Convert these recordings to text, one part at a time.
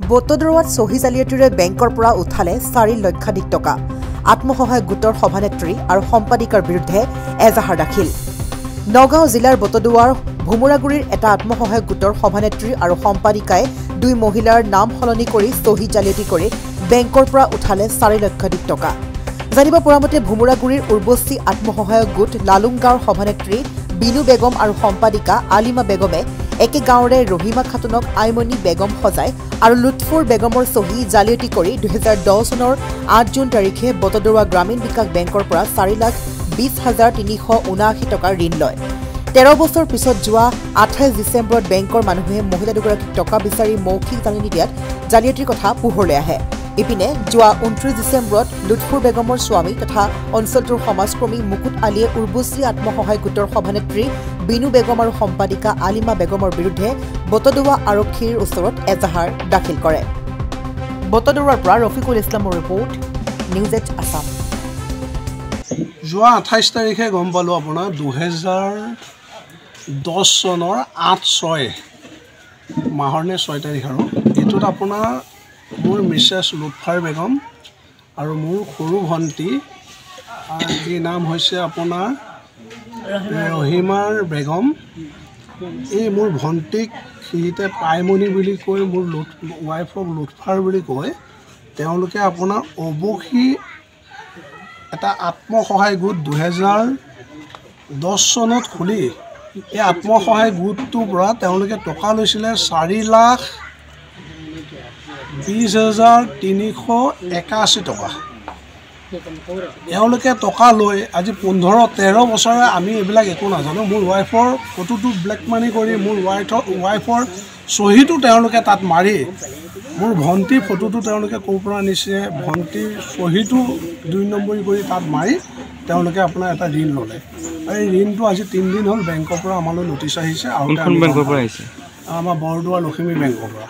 বটদ্ৰৱাত চহী জালিয়াতিৰে বেংকৰ পৰা উঠালে 4 লক্ষাধিক টকা। আত্মসহায়ক গোটৰ সভানেত্ৰী আৰু সম্পাদিকাৰ বিৰুদ্ধে এজাহাৰ দাখিল। নগাঁও জিলাৰ বটদ্ৰৱাৰ ভুমুৰাগুৰিৰ এটা আত্মসহায়ক গোটৰ সভানেত্ৰী আৰু সম্পাদিকাই 2 মহিলাৰ নাম সলনি কৰি চহী জালিয়াতি কৰি বেংকৰ পৰা উঠালে 4 লক্ষাধিক টকা। জানিব পৰা মতে ভুমুৰাগুৰিৰ উৰ্বশী আত্মসহায়ক গোট লালুংগাঁৱৰ সভানেত্ৰী বিনু বেগম আৰু সম্পাদিকা আলিমা বেগমে একে গাঁৱৰে ৰহিমা খাতুনক আইমণি বেগম সজাই আৰু লুৎফুৰ বেগমৰ চহী জালিয়াতি কৰি 2010 চনৰ 8 জুন তাৰিখে বটদ্ৰৱা গ্ৰামীণ বিকাশ বেংকৰ পৰা 4,20,379 টকাৰ ঋণ লয়। 13 বছৰ পিছত যোৱা 28 ডিচেম্বৰত বেংকৰ মানুহে মহিলা দুগৰাকীক টকা বিচাৰি মৌখিক জাননী দিয়াত জালিয়াতিৰ কথা পোহৰলৈ আহে। ইপিনে যোৱা 29 ডিচেম্বৰত লুৎফুৰ বেগমৰ স্বামী তথা অঞ্চলটোৰ সমাজকৰ্মী মুকুট আলীয়ে উৰ্বশী আত্মসহায়ক গোটৰ সভানেত্ৰী বিনু বেগম আৰু সম্পাদিকা আলিমা বেগমৰ বিৰুদ্ধে বটদ্ৰৱা আৰক্ষীৰ ওচৰত এজাহাৰ দাখিল কৰে। বটদ্ৰৱাৰ পৰা ৰফিকুল ইছলামৰ ৰিপৰ্ট, নিউজ এইট আছাম। যোৱা 28 তাৰিখে গম পালোঁ আপোনাৰ 2010 চনৰ 8-6 মাহৰ নে 6 তাৰিখ আৰু এইটোত আপোনাৰ মোৰ মিছেছ লুৎফাৰ বেগম আৰু মোৰ সৰু ভণ্টি এই নাম হৈছে আপোনাৰ ৰহিমাৰ বেগম। এই মোৰ ভণ্টিক সিহঁতে পাইমণি বুলি কৈ মোৰ ৱাইফক লুৎফাৰ বুলি কয়। তেওঁলোকে আপোনাৰ অৱসী এটা আত্মসহায়ক গোট 2010 চনত খুলি এই আত্মসহায়ক গোটটোৰ পৰা তেওঁলোকে টকা লৈছিলে 4,20,381 টকা। এওঁলোকে টকা লৈ আজি 15-13 বছৰে আমি এইবিলাক একো নাজানো। মোৰ ৱাইফৰ ফটোটো ব্লেক মানি কৰি মোৰ ৱাইফৰ চহীটো তেওঁলোকে তাত মাৰি মোৰ ভণ্টিৰ ফটোটো তেওঁলোকে ক'ৰ পৰা আনিছে, ভণ্টিৰ চহীটো 2 নম্বৰী কৰি তাত মাৰি তেওঁলোকে আপোনাৰ এটা ঋণ ল'লে। আৰু এই ঋণটো আজি 3 দিন হ'ল বেংকৰ পৰা আমালৈ নটিচ আহিছে। আৰু বেংকৰ পৰা আহিছে আমাৰ বৰদোৱা লখিমী বেংকৰ পৰা,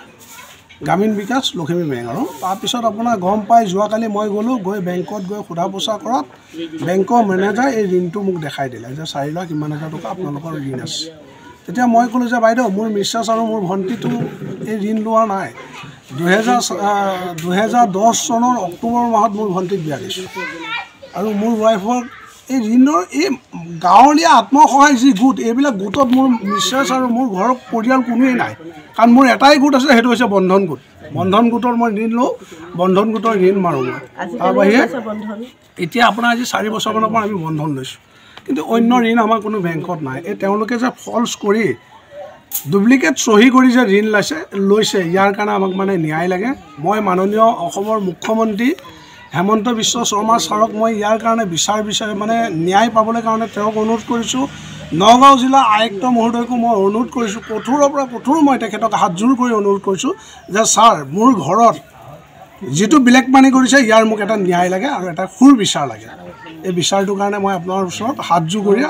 গ্ৰামীণ বিকাশ লখিমী বেংক। আৰু তাৰপিছত আপোনাৰ গম পাই যোৱাকালি মই গ'লোঁ, গৈ বেংকত গৈ সোধা পোছা কৰাত বেংকৰ মেনেজাৰ এই ঋণটো মোক দেখাই দিলে যে 4,00,000 টকা আপোনালোকৰ ঋণ আছে। তেতিয়া মই ক'লোঁ যে বাইদেউ মোৰ মিছেছ আৰু মোৰ ভণ্টিটো এই ঋণ লোৱা নাই। 2010 চনৰ অক্টোবৰ মাহত মোৰ ভণ্টিক বিয়া দিছোঁ আৰু মোৰ ৱাইফৰ এই ঋণৰ এই গাঁৱলীয়া আত্মসহায়ক যি গোট, এইবিলাক গোটত মোৰ মিছেছ আৰু মোৰ ঘৰৰ পৰিয়াল কোনোৱেই নাই। কাৰণ মোৰ এটাই গোট আছে, সেইটো হৈছে বন্ধন গোট। বন্ধন গোটৰ মই ঋণ লওঁ, বন্ধন গোটৰ ঋণ মাৰোঁ মই। তাৰ বাহিৰে এতিয়া আপোনাৰ আজি 4 বছৰমানৰ পৰা আমি বন্ধন লৈছোঁ, কিন্তু অন্য ঋণ আমাৰ কোনো বেংকত নাই। এই তেওঁলোকে যে ফল্ছ কৰি ডুপ্লিকেট চহী কৰি যে ঋণ লৈছে ইয়াৰ কাৰণে আমাক মানে ন্যায় লাগে। মই মাননীয় অসমৰ মুখ্যমন্ত্ৰী হেমন্ত বিশ্ব শৰ্মা ছাৰক মই ইয়াৰ কাৰণে মানে ন্যায় পাবলৈ কাৰণে তেওঁক অনুৰোধ কৰিছোঁ। নগাঁও জিলা আয়ুক্ত মহোদয়কো মই অনুৰোধ কৰিছোঁ, কঠোৰৰ পৰা কঠোৰ মই তেখেতক হাতযোৰ কৰি অনুৰোধ কৰিছোঁ যে ছাৰ মোৰ ঘৰত যিটো ব্লেক মানি কৰিছে ইয়াৰ মোক এটা ন্যায় লাগে আৰু এটা সুৰ বিচাৰ লাগে। এই বিচাৰটোৰ কাৰণে মই আপোনাৰ ওচৰত হাতযোৰ কৰি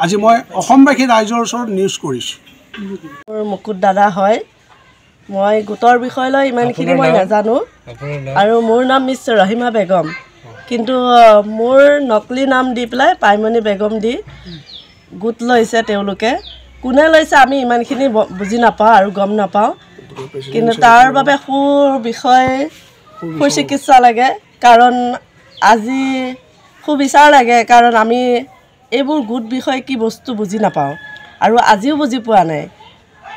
আজি মই অসমবাসী ৰাইজৰ ওচৰত নিউজ কৰিছোঁ। মোৰ মুকুট দাদা হয়। মই গোটৰ বিষয়লৈ ইমানখিনি মই নাজানো আৰু মোৰ নাম মিছ ৰহিমা বেগম, কিন্তু মোৰ নকলি নাম দি পেলাই পাইমণি বেগম দি গোট লৈছে। তেওঁলোকে কোনে লৈছে আমি ইমানখিনি বুজি নাপাওঁ আৰু গম নাপাওঁ, কিন্তু তাৰ বাবে সুচিকিৎসা লাগে। কাৰণ আজি সুবিচাৰ লাগে, কাৰণ আমি এইবোৰ গোট বিষয়ে কি বস্তু বুজি নাপাওঁ আৰু আজিও বুজি পোৱা নাই।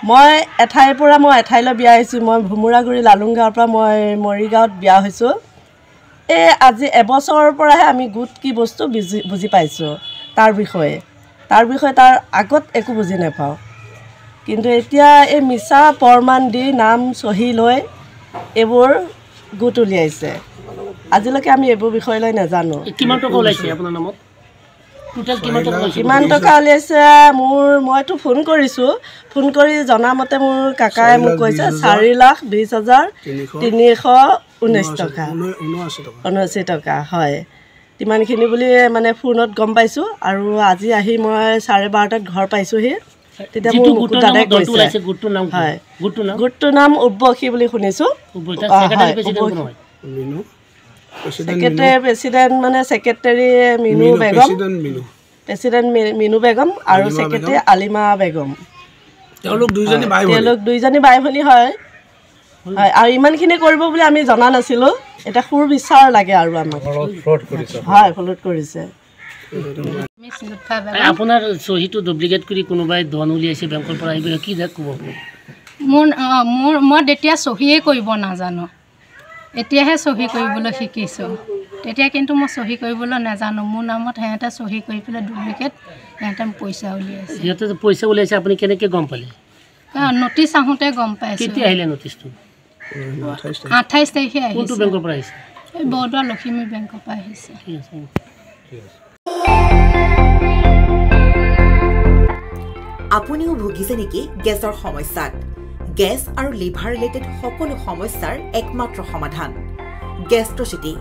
মই এঠাইৰ পৰা এঠাইলৈ বিয়া হৈছোঁ। মই ভুমুৰাগুৰি লালুংগাঁৱৰ পৰা মই মৰিগাঁৱত বিয়া হৈছোঁ। এই আজি এবছৰৰ পৰাহে আমি গোট কি বস্তু বুজি পাইছোঁ। তাৰ বিষয়ে তাৰ আগত একো বুজি নাপাওঁ, কিন্তু এতিয়া এই মিছা প্ৰমাণ দি নাম চহী লৈ এইবোৰ গোট উলিয়াইছে। আজিলৈকে আমি এইবোৰ বিষয়লৈ নাজানো। কিমান টকা ওলাইছে আপোনাৰ নামত? কিমান টকা উলিয়াইছে মইতো ফোন কৰিছোঁ। ফোন কৰি জনামতে মোৰ কাকাই মোক কৈছে 4,20,319 টকা 79 টকা হয়। ইমানখিনি বুলি মানে ফোনত গম পাইছোঁ। আৰু আজি আহি মই 12:30 ঘৰ পাইছোঁহি। তেতিয়া মোৰ মুকুট দাদাই কৈছে হয় গোটটোৰ নাম উৰ্বশী বুলি শুনিছোঁ। প্ৰেচিডেণ্ট মানে ছেক্ৰেটাৰী মিনু বেগম, প্ৰেচিডেণ্ট মিনু বেগম আৰু ছেক্ৰেটাৰী আলিমা বেগম। তেওঁলোক দুইজনী বাই ভনী হয়। হয় আৰু ইমানখিনি কৰিব বুলি আমি জনা নাছিলোঁ এটা সুবিচাৰ লাগে আৰু আমাক হয় ফ্লড কৰিছে আপোনাৰ চহীটো ডুপ্লিকেট কৰি কোনোবাই ধন উলিয়াইছে বেংকৰ পৰা আহিব কি ক'ব মই তেতিয়া চহীয়ে কৰিব নাজানো এতিয়াহে চহী কৰিবলৈ শিকিছোঁ তেতিয়া কিন্তু মই চহী কৰিবলৈ নাজানো মোৰ নামত সিহঁতে চহী কৰি পেলাই ডুপ্লিকেট সিহঁতে পইচা উলিয়াইছে সিহঁতে পইচা উলিয়াইছে আপুনি কেনেকৈ গম পালে নটিচ আহোঁতে গম পাইছোঁ কেতিয়া আহিলে নটিচটো 28 তাৰিখে আহিছে কোনটো বেংকৰ পৰা আহিছে এই বৰদোৱা লখিমী বেংকৰ পৰা আহিছে আপুনিও ভুগিছে নেকি গেছৰ সমস্যাত গেছ আৰু লিভাৰ ৰিলেটেড সকলো সমস্যাৰ একমাত্ৰ সমাধান গেষ্ট্ৰচিটি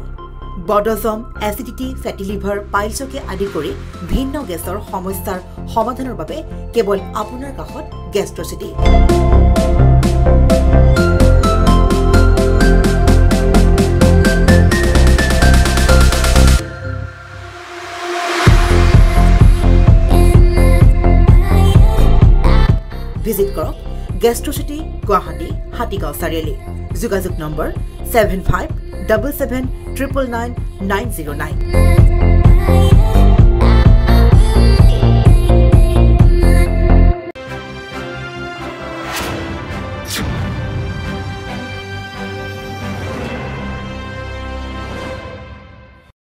বডজম এচিডিটি ফেটি লিভাৰ পাইলছকে আদি কৰি ভিন্ন গেছৰ সমস্যাৰ সমাধানৰ বাবে কেৱল আপোনাৰ কাষত গেষ্ট্ৰচিটি ভিজিট কৰক গেষ্ট্ৰচিটি গুৱাহাটী হাতীগাঁও চাৰিআলি যোগাযোগ নম্বৰ 7577999909